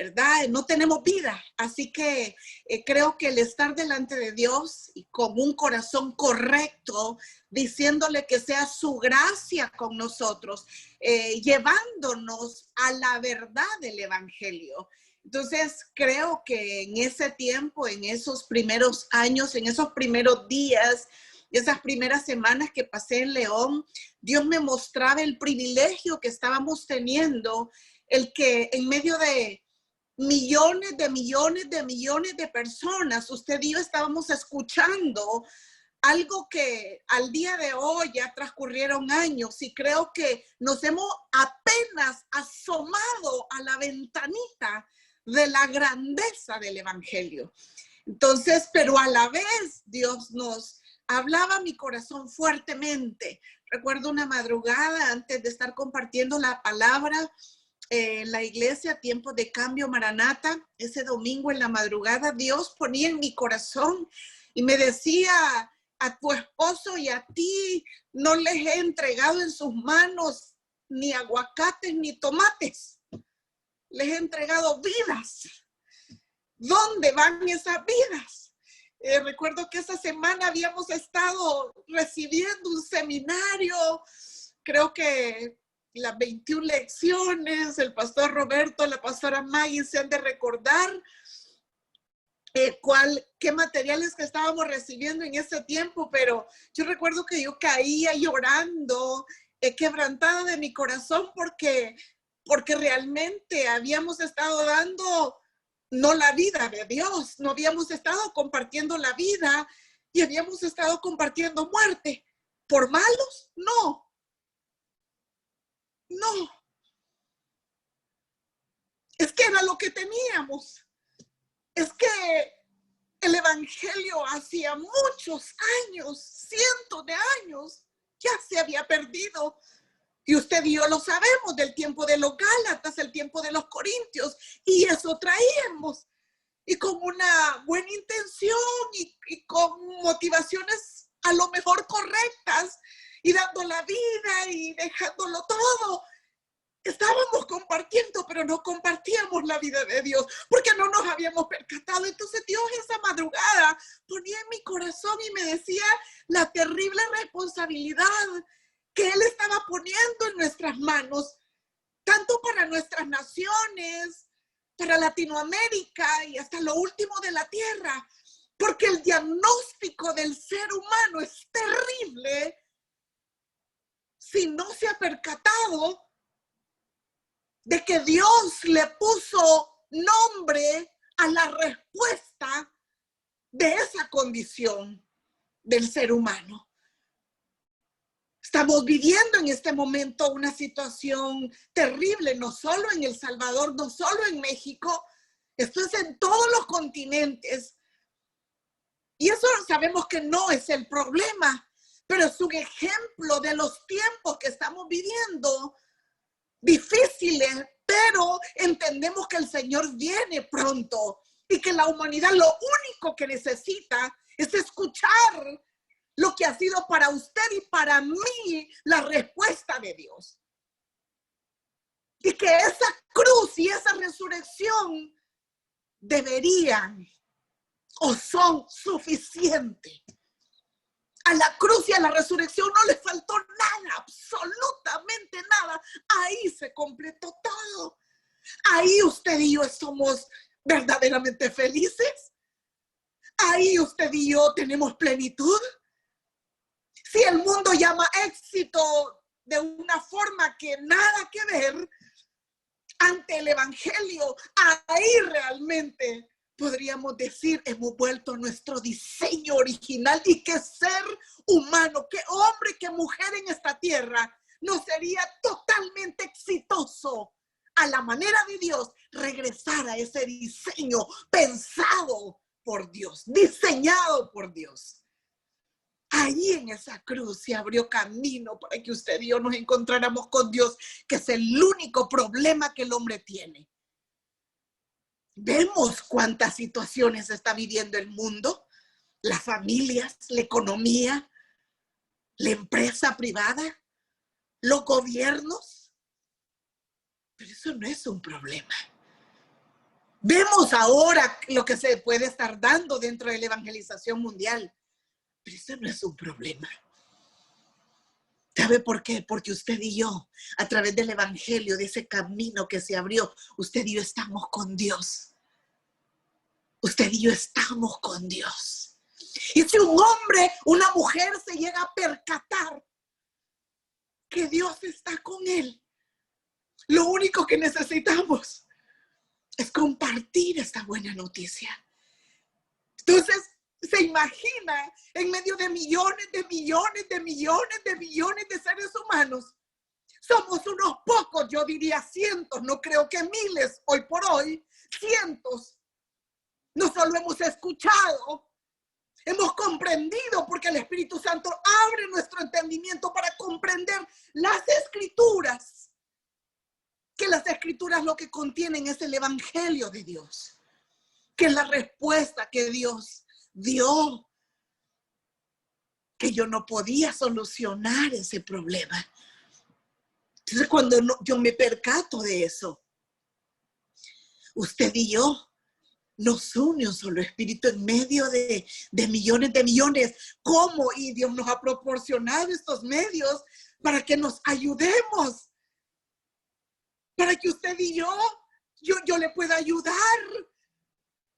¿verdad? No tenemos vida. Así que creo que el estar delante de Dios y con un corazón correcto, diciéndole que sea su gracia con nosotros, llevándonos a la verdad del evangelio. Entonces, creo que en ese tiempo, en esos primeros años, en esos primeros días, esas primeras semanas que pasé en León, Dios me mostraba el privilegio que estábamos teniendo, el que en medio de millones de personas, usted y yo estábamos escuchando algo que al día de hoy ya transcurrieron años y creo que nos hemos apenas asomado a la ventanita de la grandeza del evangelio. Entonces, pero a la vez Dios nos hablaba a mi corazón fuertemente. Recuerdo una madrugada antes de estar compartiendo la palabra en la iglesia, Tiempo de Cambio Maranata, ese domingo en la madrugada, Dios ponía en mi corazón y me decía: a tu esposo y a ti no les he entregado en sus manos ni aguacates ni tomates. Les he entregado vidas. ¿Dónde van esas vidas? Recuerdo que esa semana habíamos estado recibiendo un seminario, creo que las 21 lecciones, el pastor Roberto, la pastora Maggie se han de recordar qué materiales que estábamos recibiendo en ese tiempo, pero yo recuerdo que yo caía llorando, quebrantada de mi corazón porque realmente habíamos estado dando no la vida de Dios, no habíamos estado compartiendo la vida y habíamos estado compartiendo muerte. ¿Por malos? No. Es que era lo que teníamos. Es que el evangelio hacía muchos años, cientos de años, ya se había perdido. Y usted y yo lo sabemos, del tiempo de los Gálatas, el tiempo de los Corintios, y eso traíamos. Y con una buena intención y con motivaciones a lo mejor correctas, y dando la vida y dejándolo todo, estábamos compartiendo, pero no compartíamos la vida de Dios, porque no nos habíamos percatado. Entonces Dios esa madrugada ponía en mi corazón y me decía la terrible responsabilidad que Él estaba poniendo en nuestras manos, tanto para nuestras naciones, para Latinoamérica y hasta lo último de la tierra, porque el diagnóstico del ser humano es terrible si no se ha percatado de que Dios le puso nombre a la respuesta de esa condición del ser humano. Estamos viviendo en este momento una situación terrible, no solo en El Salvador, no solo en México, esto es en todos los continentes. Y eso sabemos que no es el problema, pero es un ejemplo de los tiempos que estamos viviendo, difíciles, pero entendemos que el Señor viene pronto y que la humanidad lo único que necesita es escuchar lo que ha sido para usted y para mí la respuesta de Dios. Y que esa cruz y esa resurrección deberían o son suficientes. A la cruz y a la resurrección no le faltó nada, absolutamente nada. Ahí se completó todo. Ahí usted y yo somos verdaderamente felices. Ahí usted y yo tenemos plenitud. Si el mundo llama éxito de una forma que nada que ver ante el evangelio, ahí realmente podríamos decir, hemos vuelto a nuestro diseño original, y que ser humano, que hombre, que mujer en esta tierra no sería totalmente exitoso a la manera de Dios, regresar a ese diseño pensado por Dios, diseñado por Dios. Ahí en esa cruz se abrió camino para que usted y yo nos encontráramos con Dios, que es el único problema que el hombre tiene. Vemos cuántas situaciones está viviendo el mundo, las familias, la economía, la empresa privada, los gobiernos. Pero eso no es un problema. Vemos ahora lo que se puede estar dando dentro de la evangelización mundial, pero eso no es un problema. ¿Sabe por qué? Porque usted y yo, a través del evangelio, de ese camino que se abrió, usted y yo estamos con Dios. Usted y yo estamos con Dios. Y si un hombre, una mujer se llega a percatar que Dios está con él, lo único que necesitamos es compartir esta buena noticia. Entonces, se imagina en medio de millones de seres humanos. Somos unos pocos, yo diría cientos, no creo que miles hoy por hoy, cientos. No solo hemos escuchado, hemos comprendido, porque el Espíritu Santo abre nuestro entendimiento para comprender las Escrituras. Que las Escrituras lo que contienen es el Evangelio de Dios. Que es la respuesta que Dios dio. Que yo no podía solucionar ese problema. Entonces, cuando yo me percato de eso, usted y yo nos une un solo espíritu en medio de millones. ¿Cómo? Y Dios nos ha proporcionado estos medios para que nos ayudemos. Para que usted y yo le pueda ayudar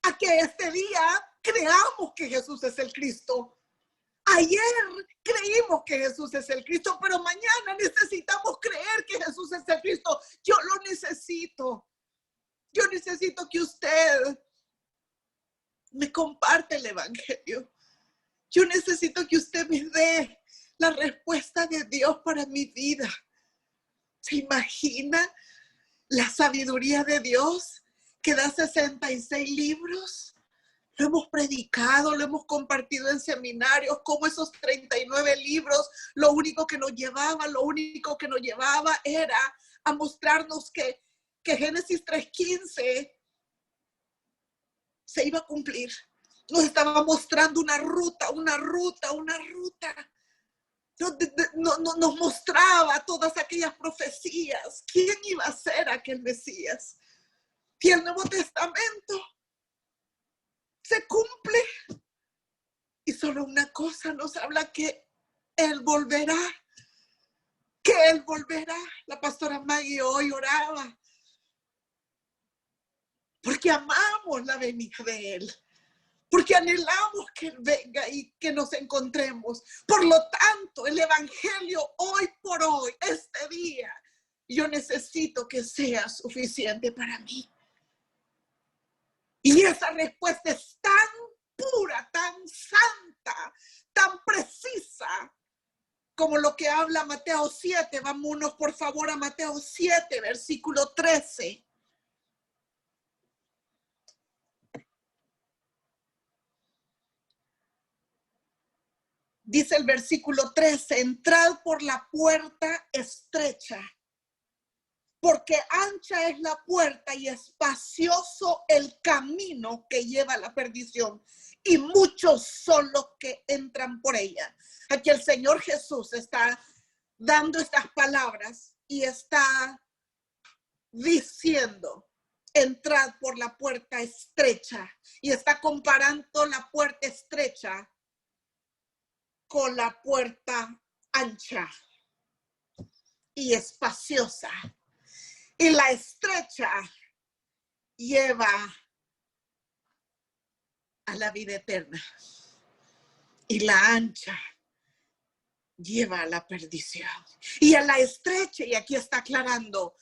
a que este día creamos que Jesús es el Cristo. Ayer creímos que Jesús es el Cristo, pero mañana necesitamos creer que Jesús es el Cristo. Yo lo necesito. Yo necesito que usted me comparte el evangelio. Yo necesito que usted me dé la respuesta de Dios para mi vida. ¿Se imagina la sabiduría de Dios que da 66 libros? Lo hemos predicado, lo hemos compartido en seminarios, como esos 39 libros, lo único que nos llevaba era a mostrarnos que Génesis 3:15 se iba a cumplir. Nos estaba mostrando una ruta. Nos mostraba todas aquellas profecías. ¿Quién iba a ser aquel Mesías? Y el Nuevo Testamento se cumple. Y solo una cosa nos habla, que Él volverá. Que Él volverá. La pastora Maggie hoy oraba. Porque amamos la venida de Él. Porque anhelamos que Él venga y que nos encontremos. Por lo tanto, el evangelio hoy por hoy, este día, yo necesito que sea suficiente para mí. Y esa respuesta es tan pura, tan santa, tan precisa, como lo que habla Mateo 7. Vámonos por favor a Mateo 7, versículo 13. Dice el versículo 13, entrad por la puerta estrecha, porque ancha es la puerta y espacioso el camino que lleva a la perdición, y muchos son los que entran por ella. Aquí el Señor Jesús está dando estas palabras y está diciendo, entrad por la puerta estrecha, y está comparando la puerta estrecha con la puerta ancha y espaciosa. Y la estrecha lleva a la vida eterna. Y la ancha lleva a la perdición. Y a la estrecha, y aquí está aclarando,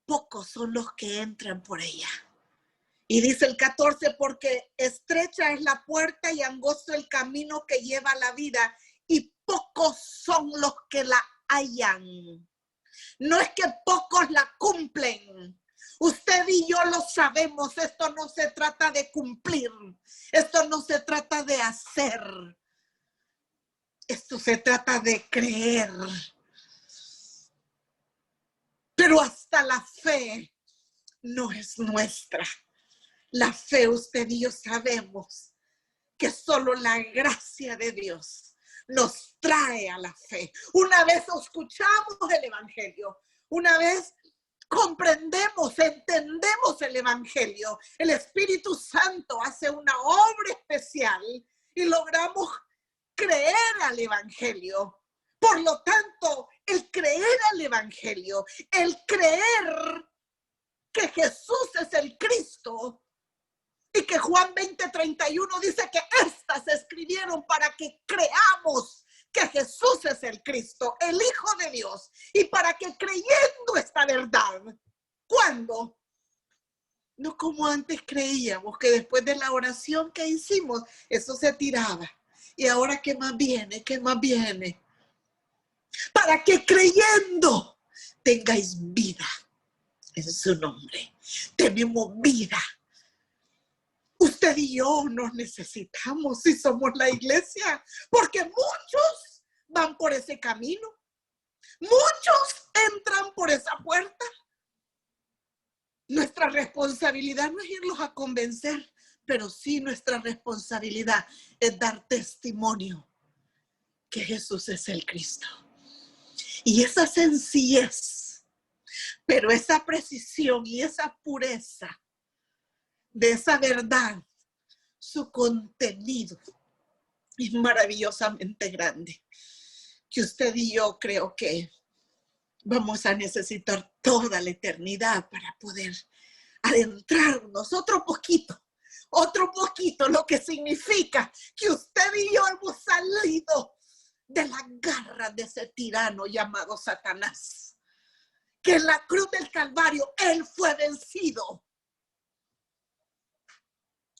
pocos son los que entran por ella. Y dice el 14, porque estrecha es la puerta y angosto el camino que lleva a la vida, y pocos son los que la hallan. No es que pocos la cumplen. Usted y yo lo sabemos. Esto no se trata de cumplir. Esto no se trata de hacer. Esto se trata de creer. Pero hasta la fe no es nuestra. La fe, usted y yo sabemos que solo la gracia de Dios nos trae a la fe. Una vez escuchamos el evangelio, una vez comprendemos, entendemos el Evangelio, el Espíritu Santo hace una obra especial y logramos creer al Evangelio. Por lo tanto, el creer al Evangelio, el creer que Jesús es el Cristo y que Juan 20:31 dice que estas se escribieron para que creamos que Jesús es el Cristo, el Hijo de Dios, y para que creyendo esta verdad, ¿cuándo? No como antes creíamos, que después de la oración que hicimos, eso se tiraba. Y ahora, ¿qué más viene? ¿Qué más viene? Para que creyendo tengáis vida en su nombre. Tenemos vida. Usted y yo nos necesitamos si somos la iglesia, porque muchos van por ese camino. Muchos entran por esa puerta. Nuestra responsabilidad no es irlos a convencer, pero sí nuestra responsabilidad es dar testimonio que Jesús es el Cristo. Y esa sencillez, pero esa precisión y esa pureza de esa verdad, su contenido es maravillosamente grande, que usted y yo creo que vamos a necesitar toda la eternidad para poder adentrarnos otro poquito, lo que significa que usted y yo hemos salido de la garra de ese tirano llamado Satanás, que en la cruz del Calvario él fue vencido.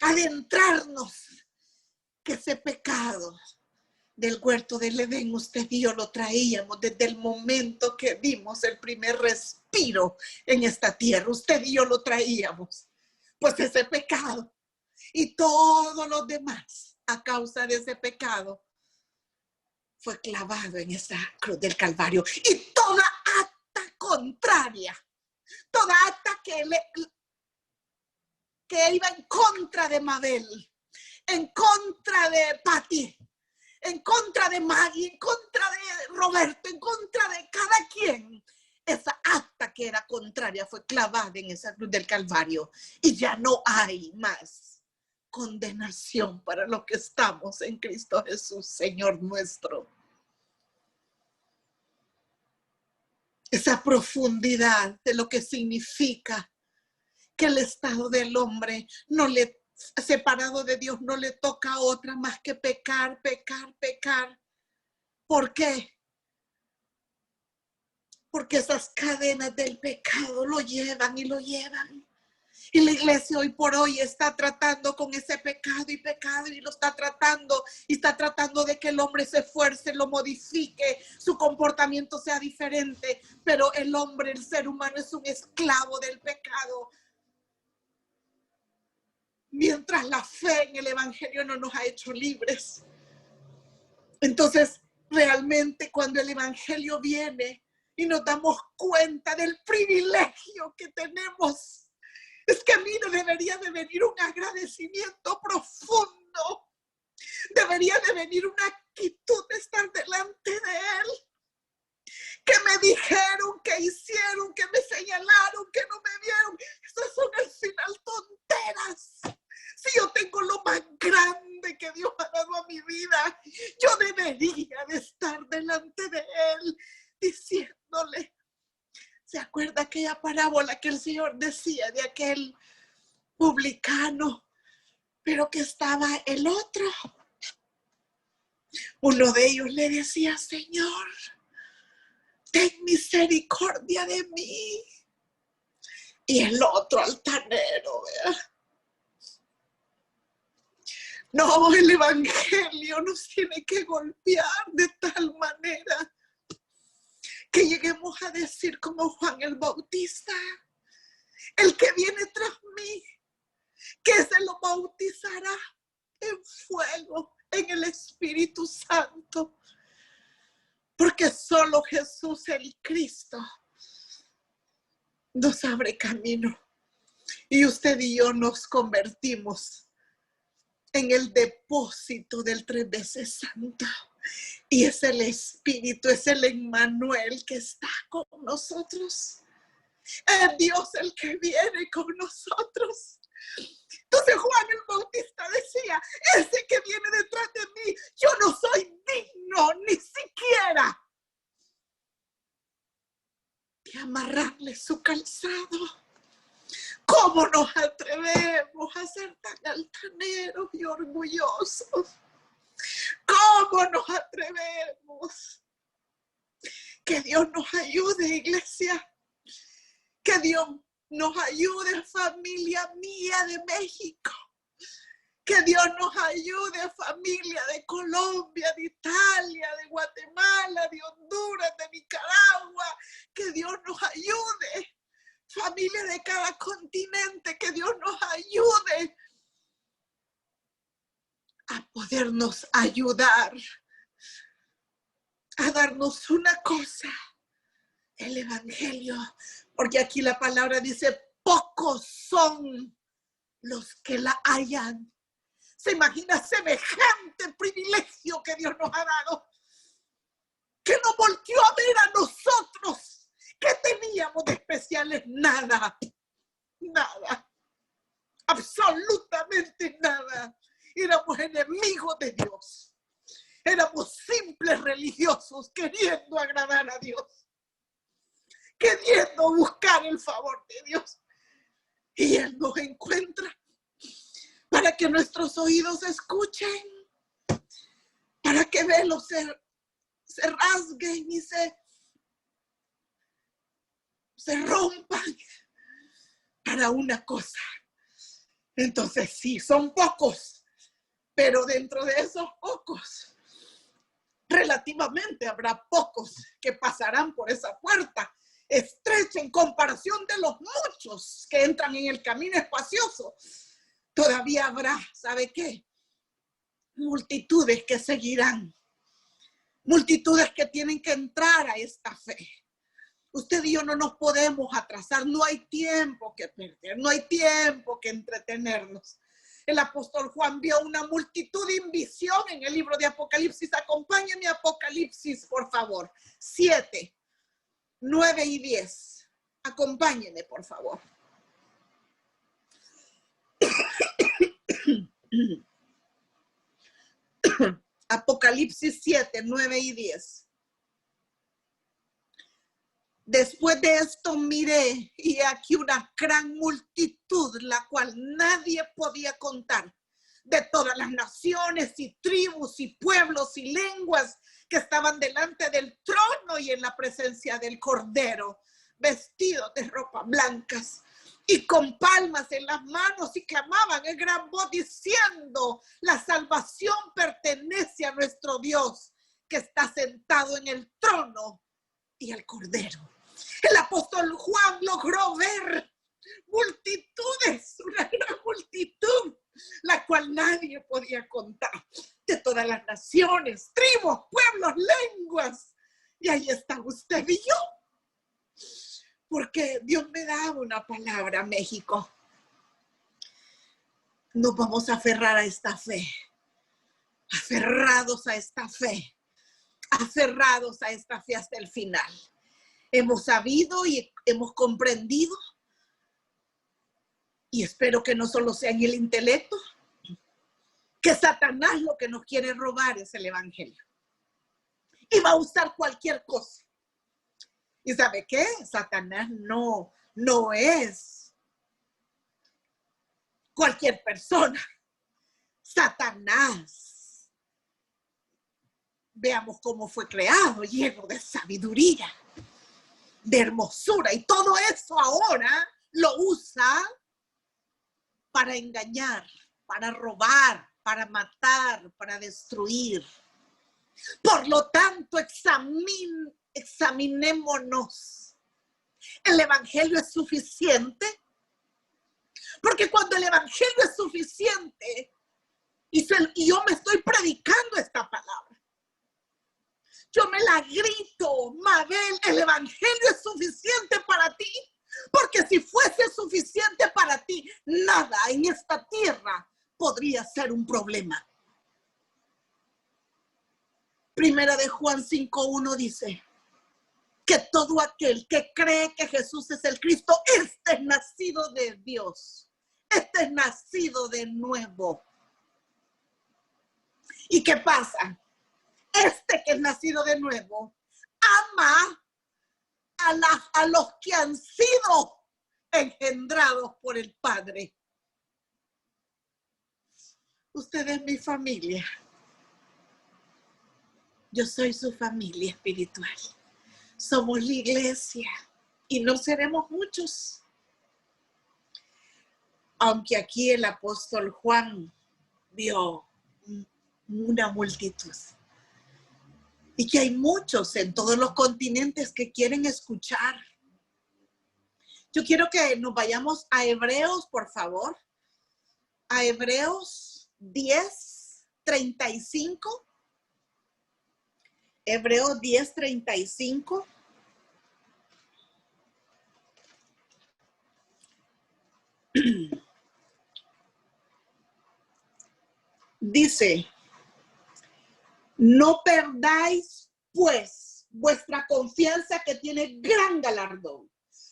Adentrarnos, que ese pecado del huerto del Edén, usted y yo lo traíamos desde el momento que dimos el primer respiro en esta tierra. Usted y yo lo traíamos. Pues ese pecado y todos los demás, a causa de ese pecado, fue clavado en esa cruz del Calvario. Y toda acta contraria, toda acta que iba en contra de Mabel, en contra de Pati, en contra de Maggie, en contra de Roberto, en contra de cada quien. Esa acta que era contraria fue clavada en esa cruz del Calvario. Y ya no hay más condenación para los que estamos en Cristo Jesús, Señor nuestro. Esa profundidad de lo que significa que el estado del hombre separado de Dios no le toca a otra más que pecar, pecar, pecar. ¿Por qué? Porque esas cadenas del pecado lo llevan y lo llevan. Y la iglesia hoy por hoy está tratando con ese pecado y lo está tratando. Y está tratando de que el hombre se esfuerce, lo modifique, su comportamiento sea diferente. Pero el hombre, el ser humano, es un esclavo del pecado. Mientras la fe en el evangelio no nos ha hecho libres. Entonces, realmente cuando el evangelio viene y nos damos cuenta del privilegio que tenemos, es que a mí debería de venir un agradecimiento profundo. Debería de venir una actitud de estar delante de él. Que me dijeron, que hicieron, que me señalaron, que no me vieron. Esas son al final tonteras. Si yo tengo lo más grande que Dios ha dado a mi vida, yo debería de estar delante de él diciéndole. ¿Se acuerda aquella parábola que el Señor decía de aquel publicano, pero que estaba el otro? Uno de ellos le decía, Señor, ten misericordia de mí. Y el otro altanero, ¿verdad? No, el evangelio nos tiene que golpear de tal manera que lleguemos a decir como Juan el Bautista, el que viene tras mí, que se lo bautizará en fuego, en el Espíritu Santo. Porque solo Jesús el Cristo nos abre camino. Y usted y yo nos convertimos en el depósito del 3 veces santo. Y es el Espíritu, es el Emmanuel que está con nosotros. Es Dios el que viene con nosotros. Entonces Juan el Bautista decía, ese que viene detrás de mí, yo no soy digno ni siquiera de amarrarle su calzado. ¿Cómo nos atrevemos a ser tan altaneros y orgullosos? ¿Cómo nos atrevemos? Que Dios nos ayude, iglesia. Que Dios nos ayude, familia mía de México. Que Dios nos ayude, familia de Colombia, de Italia, de Guatemala, de Honduras, de Nicaragua. Que Dios nos ayude. Familia de cada continente, que Dios nos ayude a podernos ayudar, a darnos una cosa, el evangelio. Porque aquí la palabra dice, pocos son los que la hallan. ¿Se imagina semejante privilegio que Dios nos ha dado? Que nos volteó a ver a nosotros. ¿Qué teníamos de especiales? Nada. Nada. Absolutamente nada. Éramos enemigos de Dios. Éramos simples religiosos queriendo agradar a Dios. Queriendo buscar el favor de Dios. Y Él nos encuentra para que nuestros oídos escuchen, para que velos se rasguen y se rompan para una cosa. Entonces sí, son pocos, pero dentro de esos pocos, relativamente habrá pocos que pasarán por esa puerta estrecha en comparación de los muchos que entran en el camino espacioso. Todavía habrá, ¿sabe qué? Multitudes que seguirán, multitudes que tienen que entrar a esta fe. Usted y yo no nos podemos atrasar, no hay tiempo que perder, no hay tiempo que entretenernos. El apóstol Juan vio una multitud en visión en el libro de Apocalipsis. Acompáñenme a Apocalipsis, por favor. 7, 9 y 10. Acompáñenme, por favor. Apocalipsis 7, 9 y 10. Después de esto miré y aquí una gran multitud, la cual nadie podía contar, de todas las naciones y tribus y pueblos y lenguas que estaban delante del trono y en la presencia del Cordero, vestidos de ropas blancas y con palmas en las manos, y clamaban en gran voz diciendo: la salvación pertenece a nuestro Dios, que está sentado en el trono y al Cordero. El apóstol Juan logró ver multitudes, una gran multitud, la cual nadie podía contar, de todas las naciones, tribus, pueblos, lenguas. Y ahí está usted y yo, porque Dios me da una palabra, México. Nos vamos a aferrar a esta fe, aferrados a esta fe, aferrados a esta fe hasta el final. Hemos sabido y hemos comprendido, y espero que no solo sea en el intelecto, que Satanás lo que nos quiere robar es el evangelio. Y va a usar cualquier cosa. ¿Y sabe qué? Satanás no es cualquier persona. Satanás, veamos cómo fue creado, lleno de sabiduría, de hermosura, y todo eso ahora lo usa para engañar, para robar, para matar, para destruir. Por lo tanto, examinémonos. ¿El evangelio es suficiente? Porque cuando el evangelio es suficiente y yo me estoy predicando esta palabra, yo me la grito: Mabel, el evangelio es suficiente para ti. Porque si fuese suficiente para ti, nada en esta tierra podría ser un problema. Primera de Juan 5:1 dice: que todo aquel que cree que Jesús es el Cristo, este es nacido de Dios. Este es nacido de nuevo. ¿Y qué pasa? Este que es nacido de nuevo ama a los que han sido engendrados por el Padre. Usted es mi familia. Yo soy su familia espiritual. Somos la iglesia y no seremos muchos. Aunque aquí el apóstol Juan vio una multitud. Y que hay muchos en todos los continentes que quieren escuchar. Yo quiero que nos vayamos a Hebreos, por favor. A Hebreos 10:35. Hebreos 10:35. Dice, no perdáis pues vuestra confianza que tiene gran galardón,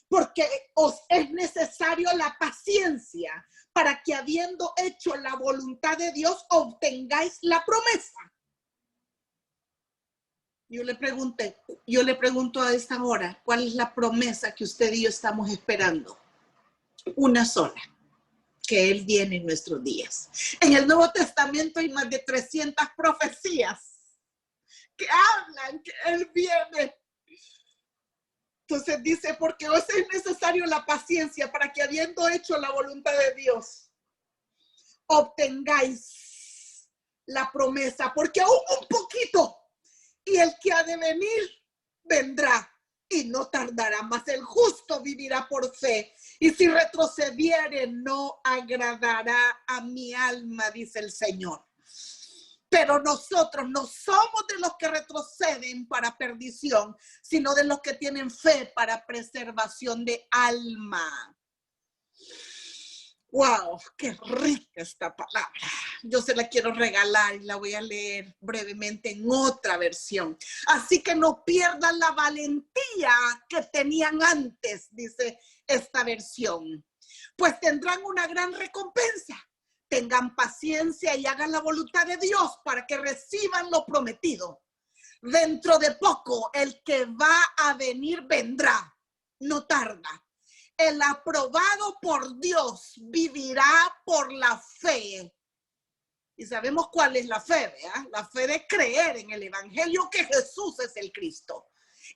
porque os es necesario la paciencia para que habiendo hecho la voluntad de Dios obtengáis la promesa. Yo le pregunto a esta hora, ¿cuál es la promesa que usted y yo estamos esperando? Una sola. Que Él viene en nuestros días. En el Nuevo Testamento hay más de 300 profecías que hablan que Él viene. Entonces dice, porque os es necesario la paciencia para que habiendo hecho la voluntad de Dios, obtengáis la promesa, porque aún un poquito y el que ha de venir vendrá. Y no tardará, mas el justo vivirá por fe. Y si retrocediere, no agradará a mi alma, dice el Señor. Pero nosotros no somos de los que retroceden para perdición, sino de los que tienen fe para preservación de alma. ¡Wow! ¡Qué rica esta palabra! Yo se la quiero regalar y la voy a leer brevemente en otra versión. Así que no pierdan la valentía que tenían antes, dice esta versión. Pues tendrán una gran recompensa. Tengan paciencia y hagan la voluntad de Dios para que reciban lo prometido. Dentro de poco, el que va a venir vendrá. No tarda. El aprobado por Dios vivirá por la fe. Y sabemos cuál es la fe, ¿verdad? La fe de creer en el evangelio que Jesús es el Cristo.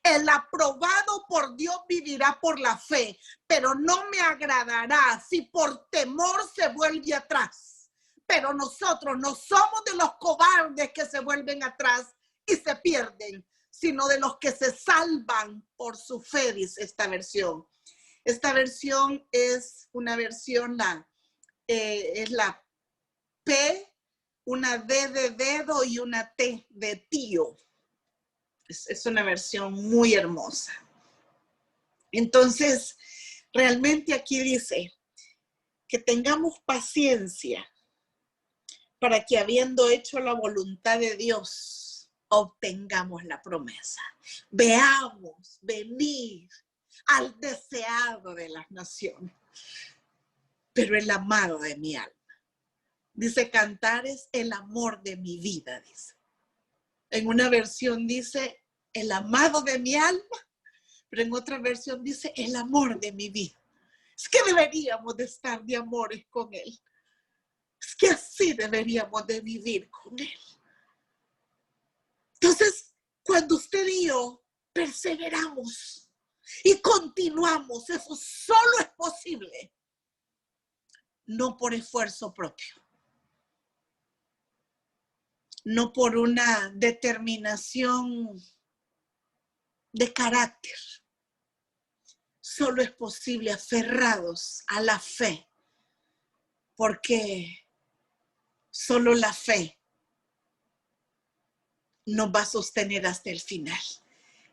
El aprobado por Dios vivirá por la fe, pero no me agradará si por temor se vuelve atrás. Pero nosotros no somos de los cobardes que se vuelven atrás y se pierden, sino de los que se salvan por su fe, dice esta versión. Esta versión es una versión, es la P, una D de dedo y una T de tío. Es una versión muy hermosa. Entonces, realmente aquí dice que tengamos paciencia para que habiendo hecho la voluntad de Dios, obtengamos la promesa. Veamos, venir al deseado de las naciones, pero el amado de mi alma. Dice, cantar es el amor de mi vida, dice. En una versión dice, el amado de mi alma, pero en otra versión dice, el amor de mi vida. Es que deberíamos de estar de amores con Él. Es que así deberíamos de vivir con Él. Entonces, cuando usted y yo perseveramos y continuamos, eso solo es posible, no por esfuerzo propio, no por una determinación de carácter. Solo es posible aferrados a la fe, porque solo la fe nos va a sostener hasta el final.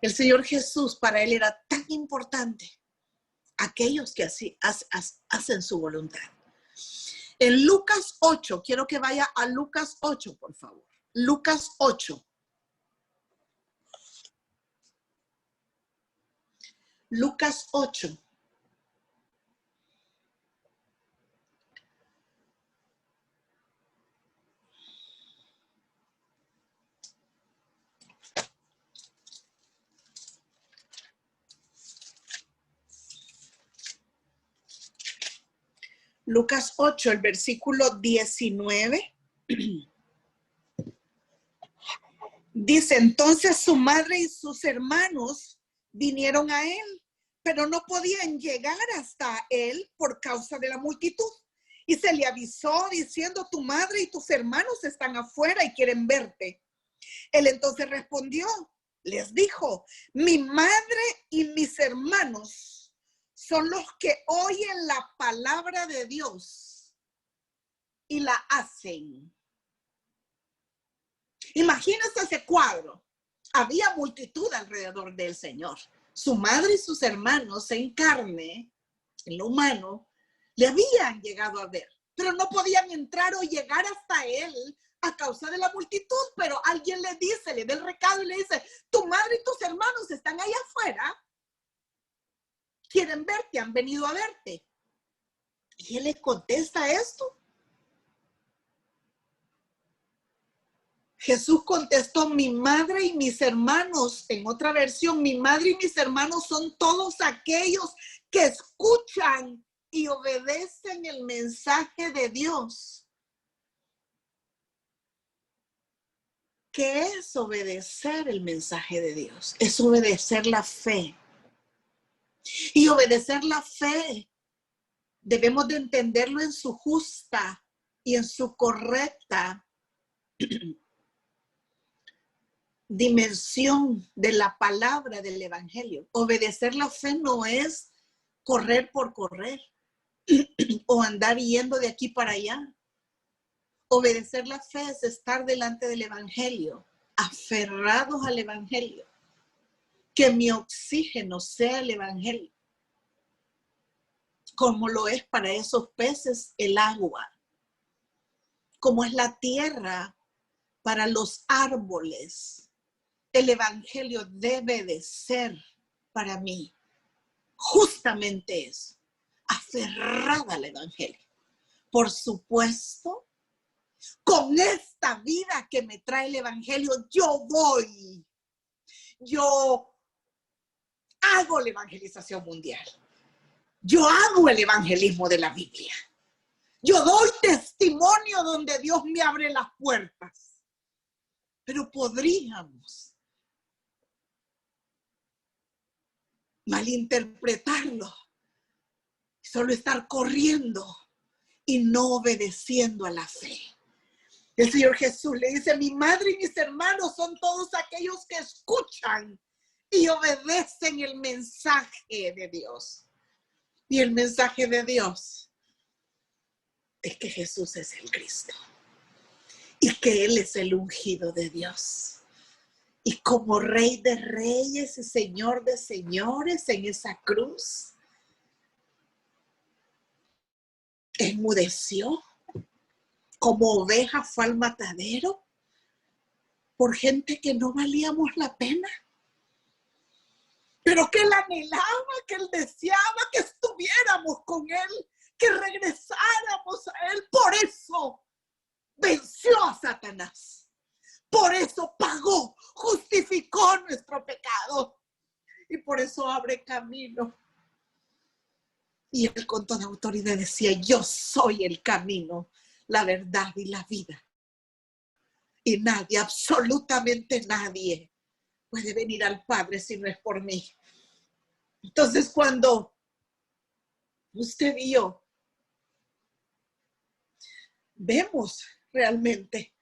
El Señor Jesús, para Él era tan importante aquellos que así hacen su voluntad. En Lucas 8, quiero que vaya a Lucas 8, por favor. Lucas 8. Lucas 8. Lucas 8, el versículo 19. Dice, entonces su madre y sus hermanos vinieron a él, pero no podían llegar hasta él por causa de la multitud. Y se le avisó diciendo, tu madre y tus hermanos están afuera y quieren verte. Él entonces respondió, les dijo, mi madre y mis hermanos son los que oyen la palabra de Dios y la hacen. Imagínense ese cuadro. Había multitud alrededor del Señor. Su madre y sus hermanos en carne, en lo humano, le habían llegado a ver, pero no podían entrar o llegar hasta él a causa de la multitud. Pero alguien le dice, le da el recado y le dice, tu madre y tus hermanos están allá afuera, quieren verte, han venido a verte. Y él le contesta esto. Jesús contestó, mi madre y mis hermanos, en otra versión, mi madre y mis hermanos son todos aquellos que escuchan y obedecen el mensaje de Dios. ¿Qué es obedecer el mensaje de Dios? Es obedecer la fe. Y obedecer la fe debemos de entenderlo en su justa y en su correcta dimensión de la palabra del evangelio. Obedecer la fe no es correr por correr o andar yendo de aquí para allá. Obedecer la fe es estar delante del evangelio, aferrados al evangelio. Que mi oxígeno sea el evangelio, como lo es para esos peces el agua, como es la tierra para los árboles. El evangelio debe de ser para mí justamente eso, aferrada al evangelio. Por supuesto, con esta vida que me trae el evangelio, yo hago la evangelización mundial. Yo hago el evangelismo de la Biblia. Yo doy testimonio donde Dios me abre las puertas. Pero podríamos malinterpretarlo, solo estar corriendo y no obedeciendo a la fe. El Señor Jesús le dice, mi madre y mis hermanos son todos aquellos que escuchan y obedecen el mensaje de Dios. Y el mensaje de Dios es que Jesús es el Cristo y que Él es el ungido de Dios. Y como Rey de Reyes y Señor de Señores en esa cruz, enmudeció, como oveja fue al matadero por gente que no valíamos la pena, pero que Él anhelaba, que Él deseaba que estuviéramos con Él, que regresáramos a Él. Por eso venció a Satanás. Por eso pagó, justificó nuestro pecado. Y por eso abre camino. Y Él con toda autoridad decía, yo soy el camino, la verdad y la vida. Y nadie, absolutamente nadie, puede venir al Padre si no es por mí. Entonces cuando usted y yo vemos realmente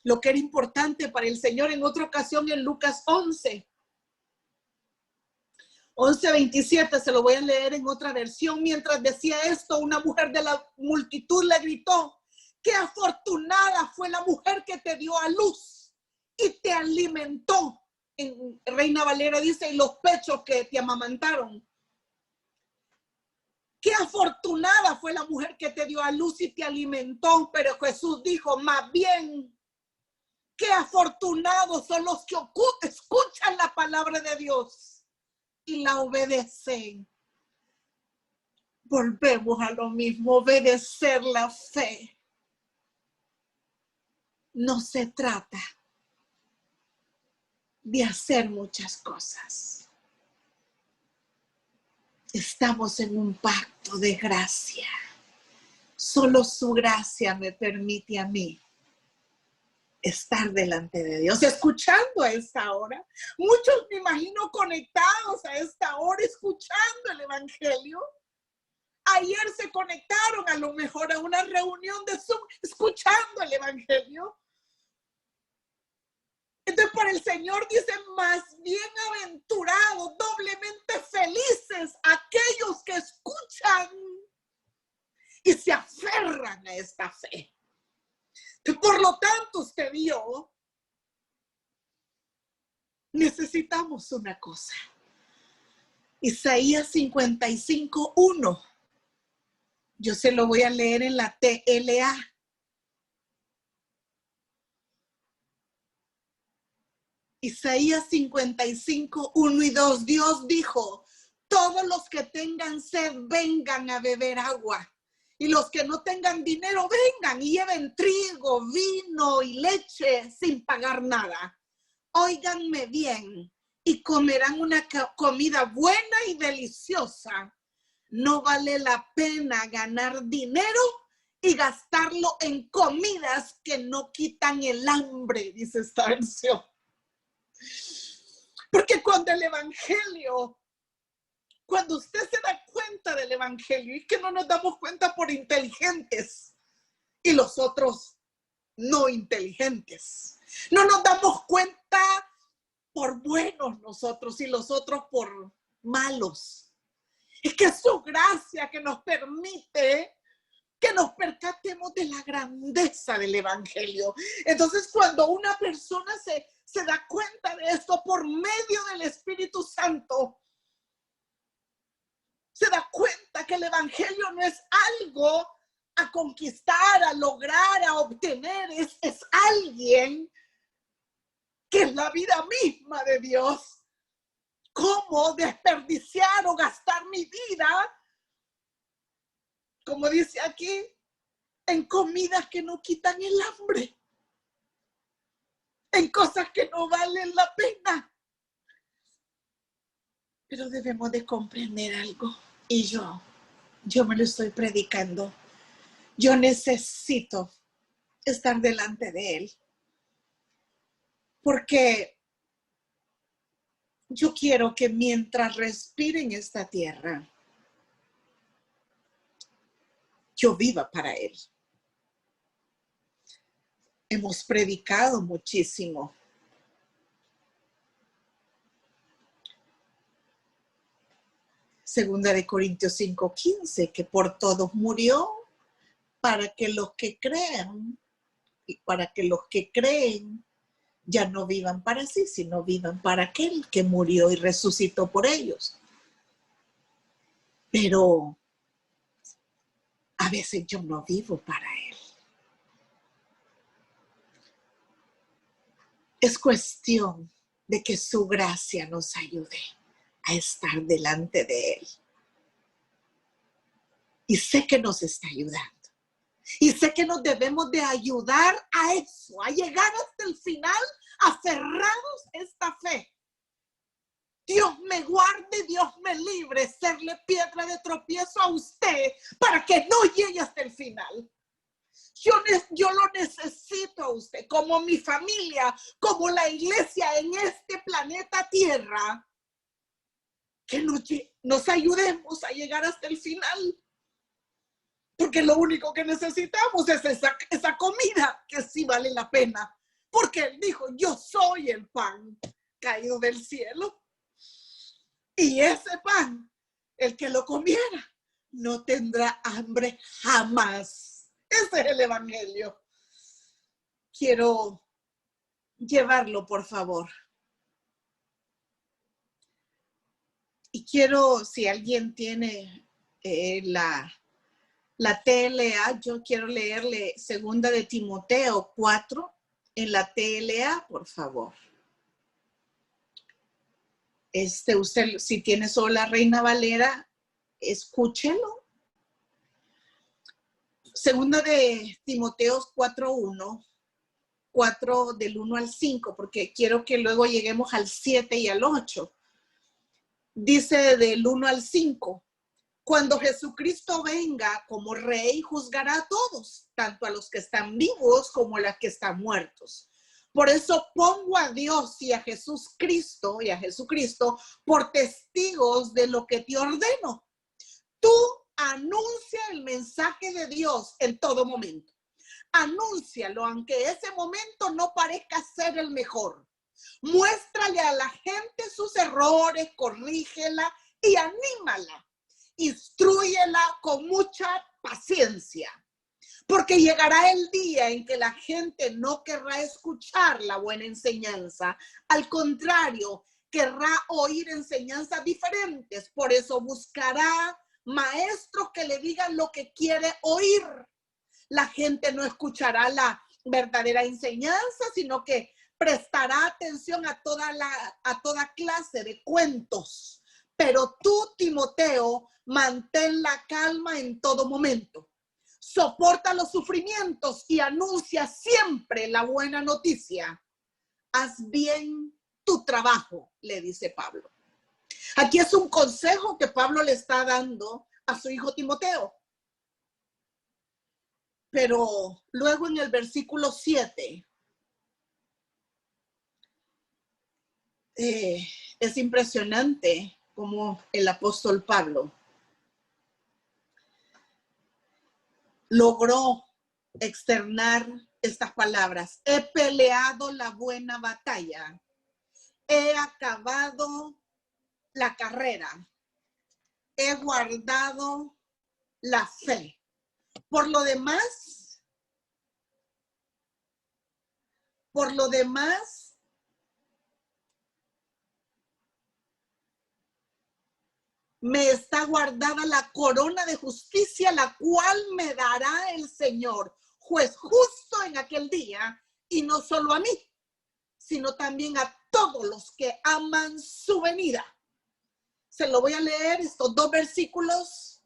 lo que era importante para el Señor en otra ocasión en Lucas 11:27, se lo voy a leer en otra versión. Mientras decía esto, una mujer de la multitud le gritó, qué afortunada fue la mujer que te dio a luz y te alimentó. En Reina Valera dice, y los pechos que te amamantaron. Qué afortunada fue la mujer que te dio a luz y te alimentó. Pero Jesús dijo, más bien, qué afortunados son los que escuchan la palabra de Dios y la obedecen. Volvemos a lo mismo, obedecer la fe. No se trata de hacer muchas cosas. Estamos en un pacto de gracia. Solo su gracia me permite a mí estar delante de Dios, escuchando a esta hora. Muchos me imagino conectados a esta hora, escuchando el Evangelio. Ayer se conectaron a lo mejor a una reunión de Zoom, escuchando el Evangelio. Entonces para el Señor dice, más bienaventurados, doblemente felices aquellos que escuchan y se aferran a esta fe. Por lo tanto, usted y yo necesitamos una cosa. Isaías 55:1. Yo se lo voy a leer en la TLA. Isaías 55:1 y 2. Dios dijo, todos los que tengan sed vengan a beber agua. Y los que no tengan dinero vengan y lleven trigo, vino y leche sin pagar nada. Óiganme bien y comerán una comida buena y deliciosa. No vale la pena ganar dinero y gastarlo en comidas que no quitan el hambre, dice esta versión. Porque cuando el Evangelio, cuando usted se da cuenta del Evangelio, y que no nos damos cuenta por inteligentes y los otros no inteligentes. No nos damos cuenta por buenos nosotros y los otros por malos. Es que es su gracia que nos permite que nos percatemos de la grandeza del Evangelio. Entonces, cuando una persona se da cuenta de esto por medio del Espíritu Santo, se da cuenta que el Evangelio no es algo a conquistar, a lograr, a obtener. Es alguien que es la vida misma de Dios. ¿Cómo desperdiciar o gastar mi vida, como dice aquí, en comidas que no quitan el hambre? En cosas que no valen la pena. Pero debemos de comprender algo. Y yo me lo estoy predicando. Yo necesito estar delante de Él. Porque yo quiero que mientras respire en esta tierra, yo viva para Él. Hemos predicado muchísimo. Segunda de Corintios 5:15, que por todos murió para que los que crean, y para que los que creen ya no vivan para sí, sino vivan para aquel que murió y resucitó por ellos. Pero a veces yo no vivo para Él. Es cuestión de que su gracia nos ayude a estar delante de Él. Y sé que nos está ayudando. Y sé que nos debemos de ayudar a eso, a llegar hasta el final, aferrados a esta fe. Dios me guarde, Dios me libre, serle piedra de tropiezo a usted para que no llegue hasta el final. Yo lo necesito a usted, como mi familia, como la iglesia en este planeta Tierra, que nos ayudemos a llegar hasta el final. Porque lo único que necesitamos es esa comida que sí vale la pena. Porque Él dijo, yo soy el pan caído del cielo. Y ese pan, el que lo comiera, no tendrá hambre jamás. Ese es el Evangelio. Quiero llevarlo, por favor. Y quiero, si alguien tiene la TLA, yo quiero leerle segunda de Timoteo 4 en la TLA, por favor. Usted, si tiene solo la Reina Valera, escúchelo. Segunda de Timoteo 4:1, 4 del 1 al 5, porque quiero que luego lleguemos al 7 y al 8. Dice del 1 al 5. Cuando Jesucristo venga como rey, juzgará a todos, tanto a los que están vivos como a los que están muertos. Por eso pongo a Dios y a Jesucristo por testigos de lo que te ordeno. Tú anuncia el mensaje de Dios en todo momento. Anúncialo, aunque ese momento no parezca ser el mejor. Muéstrale a la gente sus errores, corrígela y anímala. Instrúyela con mucha paciencia, porque llegará el día en que la gente no querrá escuchar la buena enseñanza. Al contrario, querrá oír enseñanzas diferentes. Por eso buscará maestros que le digan lo que quiere oír. La gente no escuchará la verdadera enseñanza, sino que prestará atención a toda clase de cuentos. Pero tú, Timoteo, mantén la calma en todo momento. Soporta los sufrimientos y anuncia siempre la buena noticia. Haz bien tu trabajo, le dice Pablo. Aquí es un consejo que Pablo le está dando a su hijo Timoteo. Pero luego en el versículo 7, es impresionante como el apóstol Pablo logró externar estas palabras. He peleado la buena batalla. He acabado la carrera. He guardado la fe. Por lo demás, me está guardada la corona de justicia, la cual me dará el Señor, juez justo en aquel día, y no solo a mí, sino también a todos los que aman su venida. Se lo voy a leer estos dos versículos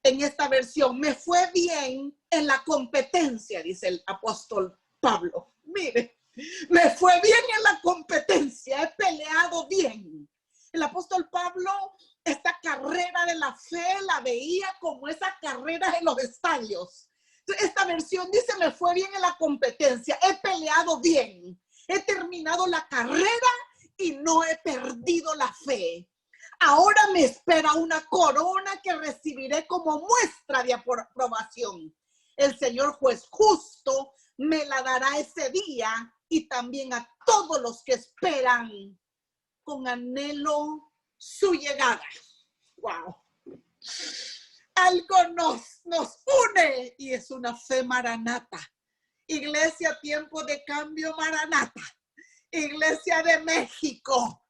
en esta versión. Me fue bien en la competencia, dice el apóstol Pablo. Mire, me fue bien en la competencia, he peleado bien. El apóstol Pablo, esta carrera de la fe la veía como esa carrera en los estadios. Esta versión dice, me fue bien en la competencia, he peleado bien, he terminado la carrera y no he perdido la fe. Ahora me espera una corona que recibiré como muestra de aprobación. El Señor juez justo me la dará ese día y también a todos los que esperan con anhelo su llegada. Wow. Algo nos une y es una fe maranata. Iglesia Tiempo de Cambio Maranata. Iglesia de México.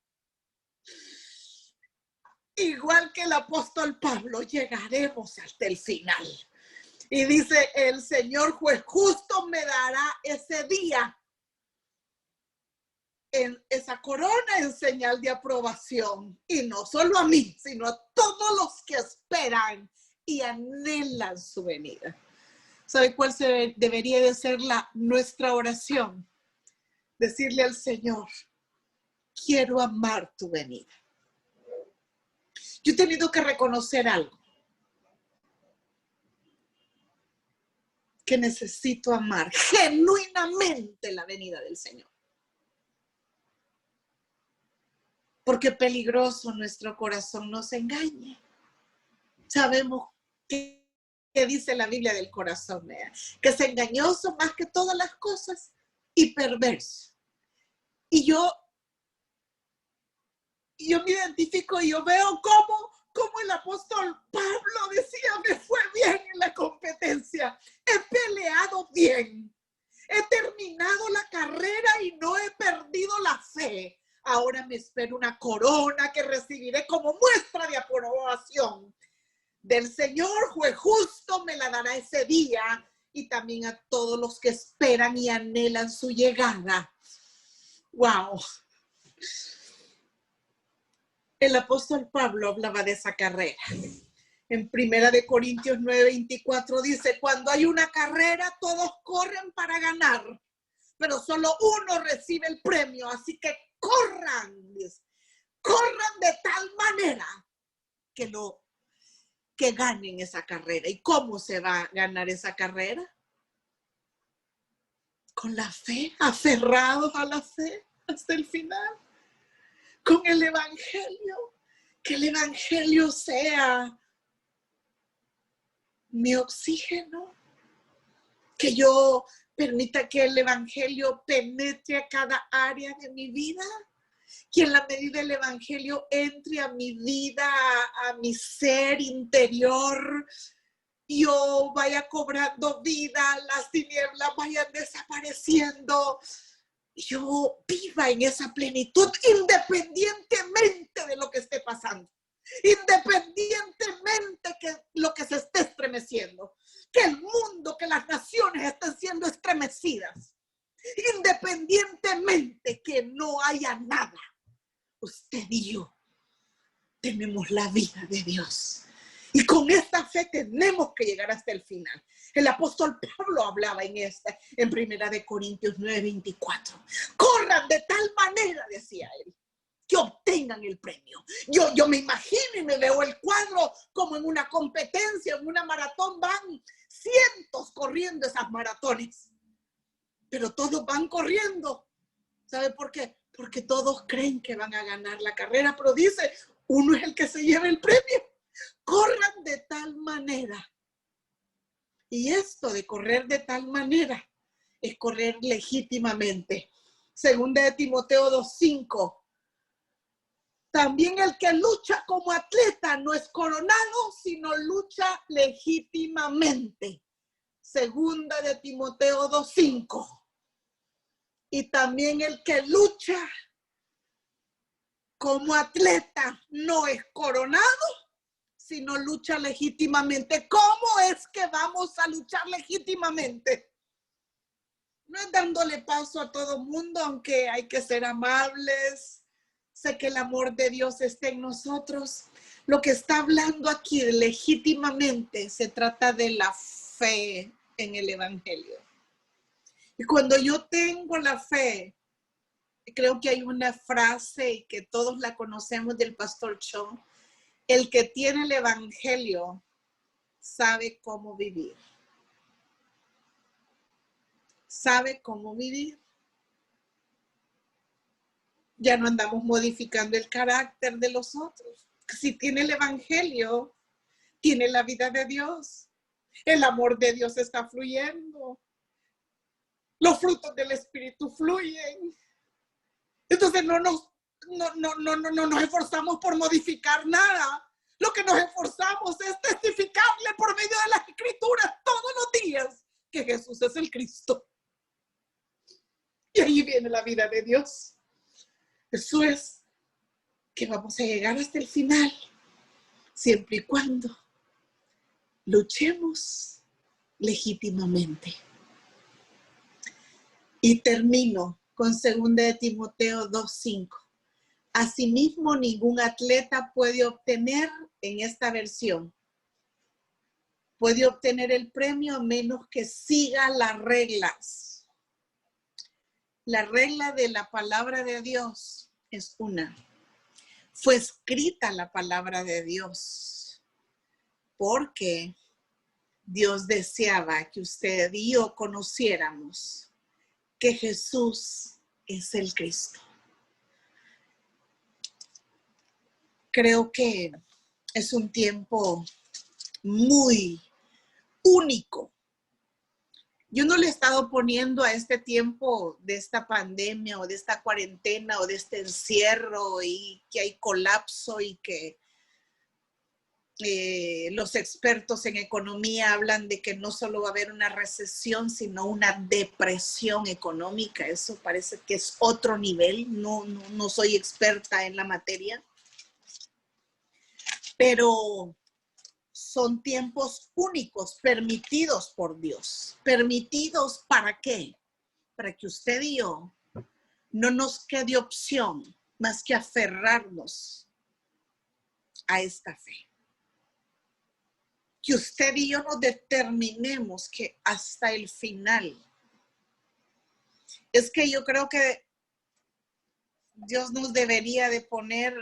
Igual que el apóstol Pablo, llegaremos hasta el final. Y dice, el Señor juez justo me dará ese día en esa corona en señal de aprobación. Y no solo a mí, sino a todos los que esperan y anhelan su venida. ¿Sabe cuál debería de ser nuestra oración? Decirle al Señor, quiero amar tu venida. Yo he tenido que reconocer algo. Que necesito amar genuinamente la venida del Señor. Porque peligroso nuestro corazón nos engañe. Sabemos que dice la Biblia del corazón, que es engañoso más que todas las cosas y perverso. Y yo me identifico y yo veo cómo el apóstol Pablo decía, me fue bien en la competencia, he peleado bien, he terminado la carrera y no he perdido la fe. Ahora me espera una corona que recibiré como muestra de aprobación del Señor, juez justo me la dará ese día y también a todos los que esperan y anhelan su llegada. Wow. El apóstol Pablo hablaba de esa carrera. En 1 Corintios 9:24 dice, cuando hay una carrera, todos corren para ganar, pero solo uno recibe el premio. Así que corran de tal manera que ganen esa carrera. ¿Y cómo se va a ganar esa carrera? Con la fe, aferrados a la fe hasta el final. Con el evangelio, que el evangelio sea mi oxígeno, que yo permita que el evangelio penetre a cada área de mi vida, que en la medida del evangelio entre a mi vida, a mi ser interior, yo vaya cobrando vida, las tinieblas vayan desapareciendo, yo viva en esa plenitud independientemente de lo que esté pasando, independientemente de lo que se esté estremeciendo, que el mundo, que las naciones estén siendo estremecidas, independientemente que no haya nada. Usted y yo tenemos la vida de Dios. Y con esta fe tenemos que llegar hasta el final. El apóstol Pablo hablaba en 1 Corintios 9:24. Corran de tal manera, decía él, que obtengan el premio. Yo me imagino y me veo el cuadro como en una competencia, en una maratón, van cientos corriendo esas maratones. Pero todos van corriendo. ¿Sabe por qué? Porque todos creen que van a ganar la carrera, pero dice, uno es el que se lleva el premio. Corran de tal manera. Y esto de correr de tal manera es correr legítimamente. Segunda de Timoteo 2:5. También el que lucha como atleta no es coronado, sino lucha legítimamente. Segunda de Timoteo 2:5. Y también el que lucha como atleta no es coronado, sino lucha legítimamente. ¿Cómo es que vamos a luchar legítimamente? No es dándole paso a todo mundo, aunque hay que ser amables. Sé que el amor de Dios está en nosotros. Lo que está hablando aquí legítimamente se trata de la fe en el evangelio. Y cuando yo tengo la fe, creo que hay una frase que todos la conocemos del pastor Cho: el que tiene el evangelio sabe cómo vivir. Sabe cómo vivir. Ya no andamos modificando el carácter de los otros. Si tiene el evangelio, tiene la vida de Dios. El amor de Dios está fluyendo. Los frutos del Espíritu fluyen. Entonces no nos esforzamos por modificar nada. Lo que nos esforzamos es testificarle por medio de las Escrituras todos los días que Jesús es el Cristo. Y ahí viene la vida de Dios. Eso es que vamos a llegar hasta el final, siempre y cuando luchemos legítimamente. Y termino con 2 de Timoteo 2:5. Asimismo, ningún atleta puede obtener, en esta versión, puede obtener el premio a menos que siga las reglas. La regla de la palabra de Dios es una. Fue escrita la palabra de Dios porque Dios deseaba que usted y yo conociéramos que Jesús es el Cristo. Creo que es un tiempo muy único. Yo no le he estado poniendo a este tiempo de esta pandemia o de esta cuarentena o de este encierro y que hay colapso y que los expertos en economía hablan de que no solo va a haber una recesión, sino una depresión económica. Eso parece que es otro nivel. No soy experta en la materia. Pero son tiempos únicos, permitidos por Dios. ¿Permitidos para qué? Para que usted y yo no nos quede opción más que aferrarnos a esta fe. Que usted y yo nos determinemos que hasta el final. Es que yo creo que Dios nos debería de poner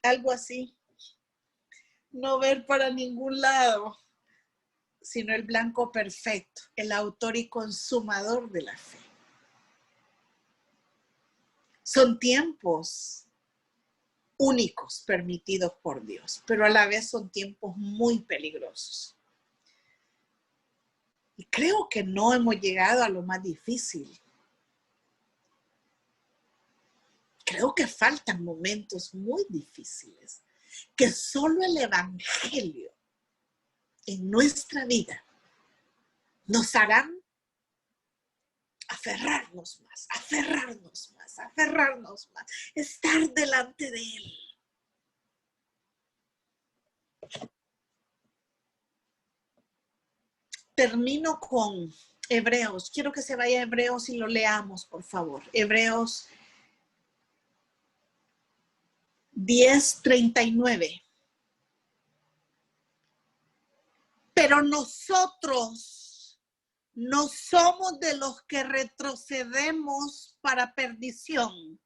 algo así. No ver para ningún lado, sino el blanco perfecto, el autor y consumador de la fe. Son tiempos únicos permitidos por Dios, pero a la vez son tiempos muy peligrosos. Y creo que no hemos llegado a lo más difícil. Creo que faltan momentos muy difíciles, que solo el Evangelio en nuestra vida nos harán aferrarnos más, estar delante de Él. Termino con Hebreos. Quiero que se vaya a Hebreos y lo leamos, por favor. Hebreos 10:39. Pero nosotros no somos de los que retrocedemos para perdición,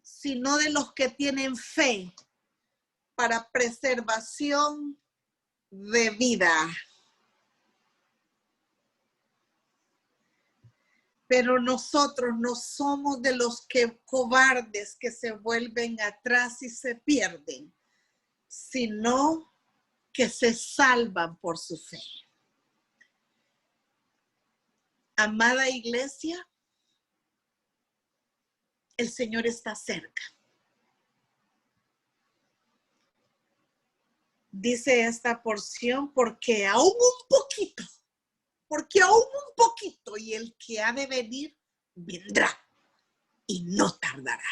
sino de los que tienen fe para preservación de vida. Pero nosotros no somos de los que cobardes que se vuelven atrás y se pierden, sino que se salvan por su fe. Amada iglesia, el Señor está cerca. Dice esta porción, porque aún un poquito, y el que ha de venir, vendrá y no tardará.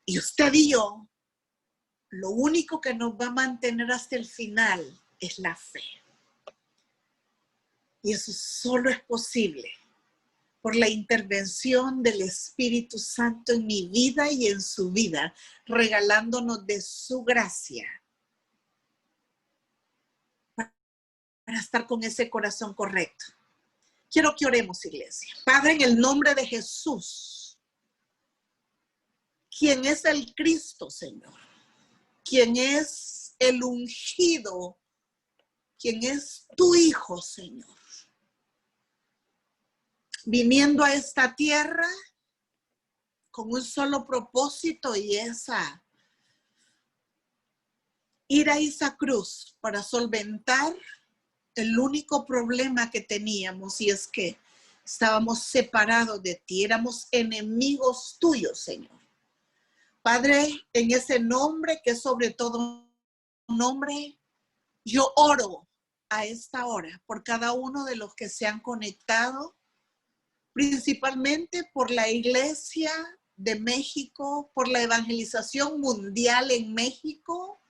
Y usted y yo, lo único que nos va a mantener hasta el final es la fe. Y eso solo es posible por la intervención del Espíritu Santo en mi vida y en su vida, regalándonos de su gracia para estar con ese corazón correcto. Quiero que oremos, iglesia. Padre, en el nombre de Jesús, quien es el Cristo, Señor, quien es el ungido, quien es tu Hijo, Señor, viniendo a esta tierra con un solo propósito, y es ir a esa cruz para solventar el único problema que teníamos, y es que estábamos separados de ti, éramos enemigos tuyos, Señor. Padre, en ese nombre que es sobre todo nombre, yo oro a esta hora por cada uno de los que se han conectado, principalmente por la Iglesia de México, por la evangelización mundial en México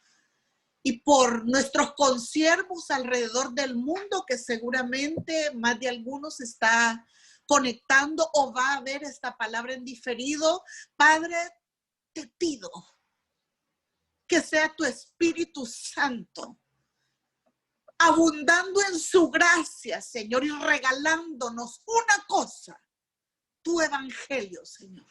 y por nuestros consiervos alrededor del mundo, que seguramente más de algunos está conectando o va a ver esta palabra en diferido. Padre, te pido que sea tu Espíritu Santo abundando en su gracia, Señor, y regalándonos una cosa, tu evangelio, Señor.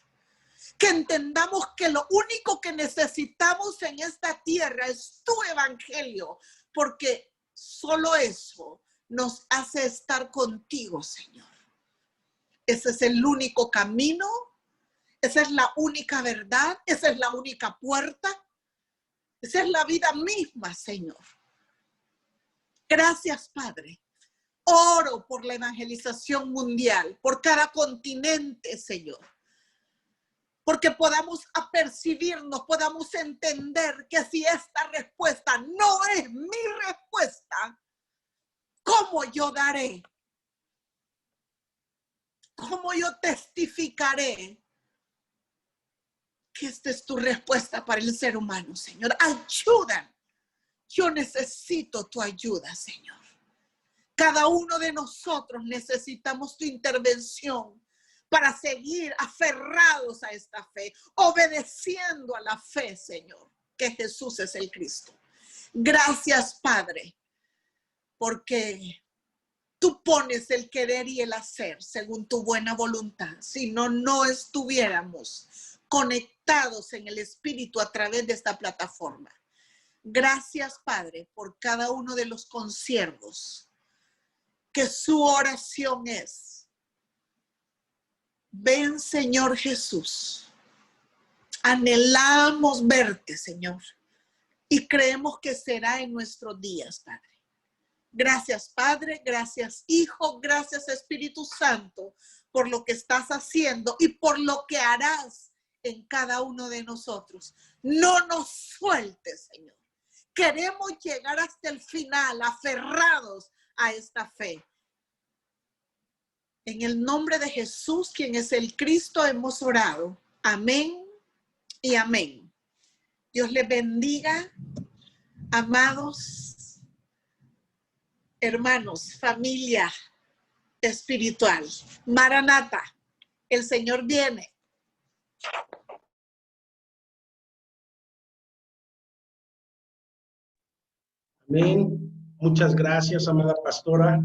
Que entendamos que lo único que necesitamos en esta tierra es tu evangelio, porque solo eso nos hace estar contigo, Señor. Ese es el único camino, esa es la única verdad, esa es la única puerta, esa es la vida misma, Señor. Gracias, Padre. Oro por la evangelización mundial, por cada continente, Señor. Porque podamos apercibirnos, podamos entender que si esta respuesta no es mi respuesta, ¿cómo yo daré? ¿Cómo yo testificaré que esta es tu respuesta para el ser humano, Señor? Ayuda. Yo necesito tu ayuda, Señor. Cada uno de nosotros necesitamos tu intervención para seguir aferrados a esta fe, obedeciendo a la fe, Señor, que Jesús es el Cristo. Gracias, Padre, porque tú pones el querer y el hacer según tu buena voluntad. Si no, no estuviéramos conectados en el Espíritu a través de esta plataforma. Gracias, Padre, por cada uno de los consiervos, que su oración es: ven, Señor Jesús. Anhelamos verte, Señor, y creemos que será en nuestros días, Padre. Gracias, Padre, gracias, Hijo, gracias, Espíritu Santo, por lo que estás haciendo y por lo que harás en cada uno de nosotros. No nos sueltes, Señor. Queremos llegar hasta el final, aferrados a esta fe. En el nombre de Jesús, quien es el Cristo, hemos orado. Amén y amén. Dios les bendiga, amados hermanos, familia espiritual. Maranata, el Señor viene. Amén. Muchas gracias, amada pastora.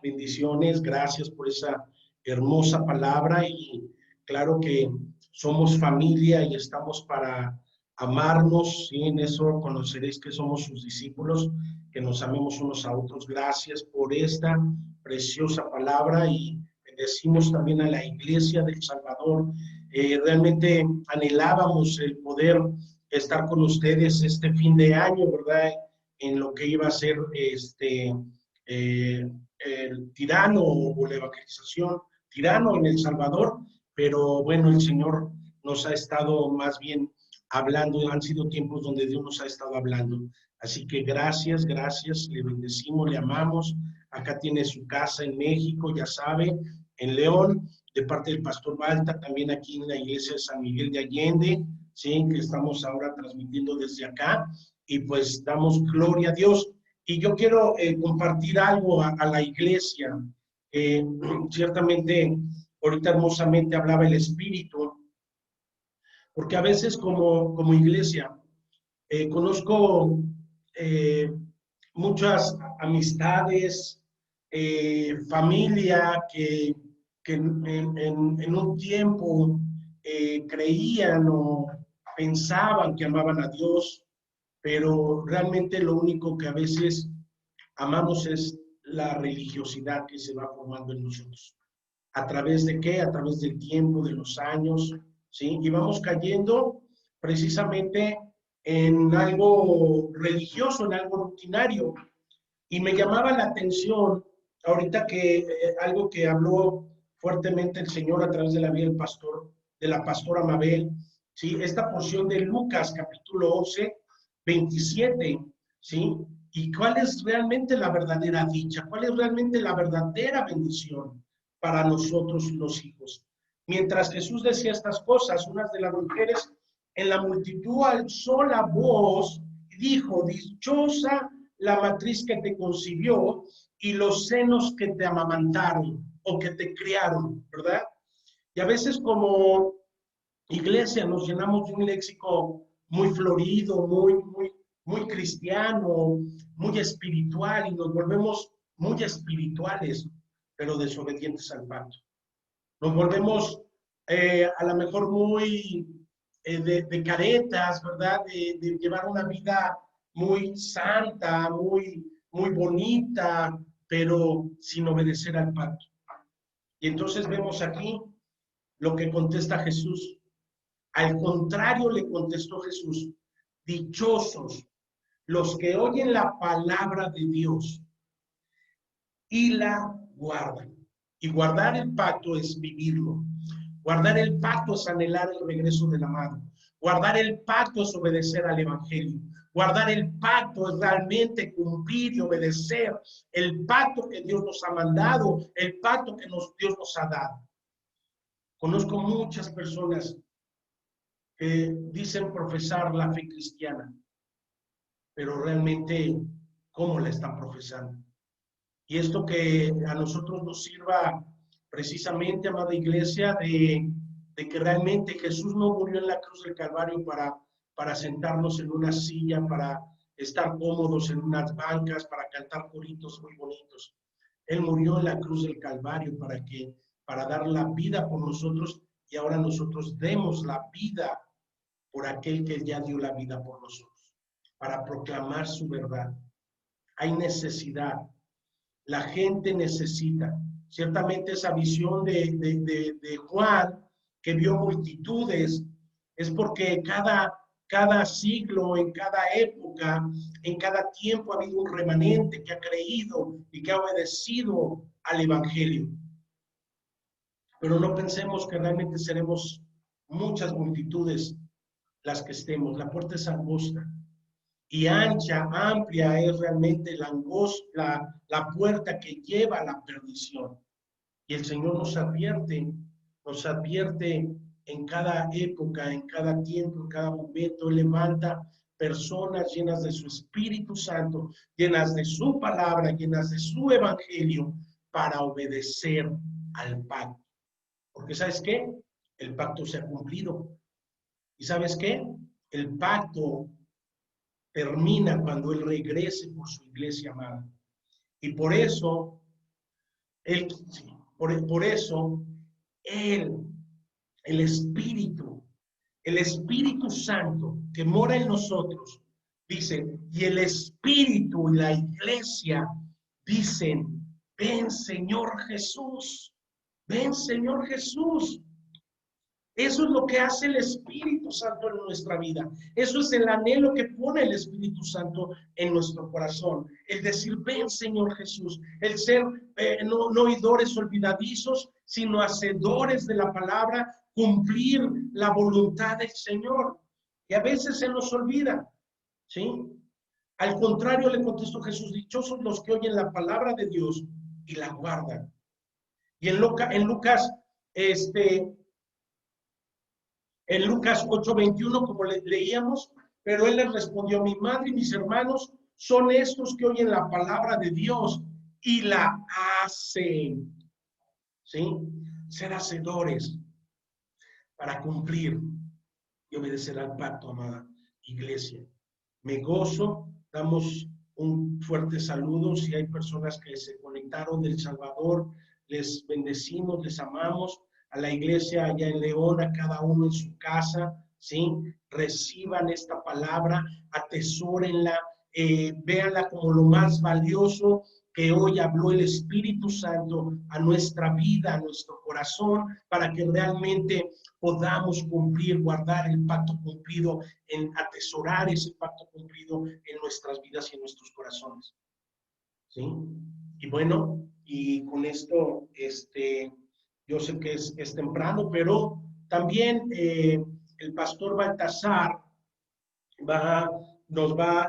Bendiciones. Gracias por esa hermosa palabra. Y claro que somos familia y estamos para amarnos. Y en eso conoceréis que somos sus discípulos, que nos amemos unos a otros. Gracias por esta preciosa palabra y bendecimos también a la Iglesia del Salvador. Realmente anhelábamos el poder estar con ustedes este fin de año, ¿verdad? En lo que iba a ser el tirano o la evangelización tirano en El Salvador, pero bueno, el Señor nos ha estado más bien hablando, han sido tiempos donde Dios nos ha estado hablando. Así que gracias, gracias, le bendecimos, le amamos. Acá tiene su casa en México, ya sabe, en León, de parte del pastor Balta, también aquí en la iglesia de San Miguel de Allende, sí, que estamos ahora transmitiendo desde acá, y pues damos gloria a Dios. Y yo quiero compartir algo a la iglesia. Ciertamente, ahorita hermosamente hablaba el Espíritu, porque a veces como iglesia conozco muchas amistades, familia que en un tiempo creían o pensaban que amaban a Dios, pero realmente lo único que a veces amamos es la religiosidad que se va formando en nosotros. ¿A través de qué? A través del tiempo, de los años, ¿sí? Y vamos cayendo precisamente en algo religioso, en algo rutinario. Y me llamaba la atención, ahorita que algo que habló fuertemente el Señor a través de la vida del pastor, de la pastora Mabel, ¿sí? Esta porción de Lucas, capítulo 11, 27, ¿sí? ¿Y cuál es realmente la verdadera dicha? ¿Cuál es realmente la verdadera bendición para nosotros los hijos? Mientras Jesús decía estas cosas, una de las mujeres en la multitud alzó la voz y dijo: dichosa la matriz que te concibió y los senos que te amamantaron o que te criaron, ¿verdad? Y a veces como iglesia nos llenamos de un léxico muy florido, muy cristiano, muy espiritual, y nos volvemos muy espirituales, pero desobedientes al pacto. Nos volvemos a lo mejor muy de caretas, ¿verdad? De llevar una vida muy santa, muy bonita, pero sin obedecer al pacto. Y entonces vemos aquí lo que contesta Jesús. Al contrario, le contestó Jesús: dichosos los que oyen la palabra de Dios y la guardan. Y guardar el pacto es vivirlo. Guardar el pacto es anhelar el regreso del amado. Guardar el pacto es obedecer al evangelio. Guardar el pacto es realmente cumplir y obedecer el pacto que Dios nos ha mandado, el pacto que Dios nos ha dado. Conozco muchas personas que dicen profesar la fe cristiana, pero realmente, ¿cómo la están profesando? Y esto que a nosotros nos sirva precisamente, amada iglesia, de que realmente Jesús no murió en la cruz del Calvario para sentarnos en una silla, para estar cómodos en unas bancas, para cantar coritos muy bonitos. Él murió en la cruz del Calvario para dar la vida por nosotros, y ahora nosotros demos la vida por aquel que ya dio la vida por nosotros, para proclamar su verdad. Hay necesidad, la gente necesita. Ciertamente esa visión de Juan, que vio multitudes, es porque cada siglo, en cada época, en cada tiempo ha habido un remanente que ha creído y que ha obedecido al Evangelio. Pero no pensemos que realmente seremos muchas multitudes las que estemos. La puerta es angosta y ancha, amplia es realmente la puerta que lleva a la perdición. Y el Señor nos advierte en cada época, en cada tiempo, en cada momento. Él levanta personas llenas de su Espíritu Santo, llenas de su palabra, llenas de su evangelio, para obedecer al pacto. Porque ¿sabes qué? El pacto se ha cumplido. ¿Y sabes qué? El pacto termina cuando Él regrese por su iglesia amada. Y por eso, por eso, el Espíritu Santo que mora en nosotros, dice, y el Espíritu y la iglesia dicen, ven Señor Jesús, ven Señor Jesús. Eso es lo que hace el Espíritu Santo en nuestra vida. Eso es el anhelo que pone el Espíritu Santo en nuestro corazón. El decir, ven Señor Jesús. El ser no oidores olvidadizos, sino hacedores de la palabra, cumplir la voluntad del Señor. Y a veces se nos olvida, ¿sí? Al contrario, le contestó Jesús, dichosos los que oyen la palabra de Dios y la guardan. Y en Lucas, en Lucas 8:21, como leíamos, pero él les respondió, mi madre y mis hermanos son estos que oyen la palabra de Dios y la hacen. ¿Sí? Ser hacedores para cumplir y obedecer al pacto, amada iglesia. Me gozo, damos un fuerte saludo si hay personas que se conectaron del Salvador, les bendecimos, les amamos. A la iglesia allá en León, a cada uno en su casa, ¿sí? Reciban esta palabra, atesórenla, véanla como lo más valioso que hoy habló el Espíritu Santo a nuestra vida, a nuestro corazón, para que realmente podamos cumplir, guardar el pacto cumplido, atesorar ese pacto cumplido en nuestras vidas y en nuestros corazones. ¿Sí? Y bueno, y con esto, yo sé que es temprano, pero también el pastor Baltasar nos va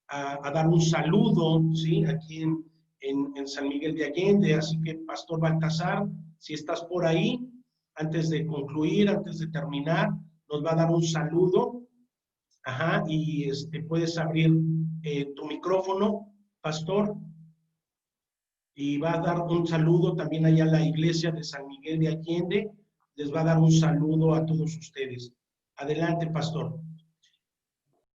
a dar un saludo, ¿sí? Aquí en San Miguel de Allende. Así que, pastor Baltasar, si estás por ahí, antes de concluir, antes de terminar, nos va a dar un saludo. Ajá, y puedes abrir tu micrófono, pastor. Y va a dar un saludo también allá a la iglesia de San Miguel de Allende. Les va a dar un saludo a todos ustedes. Adelante, pastor.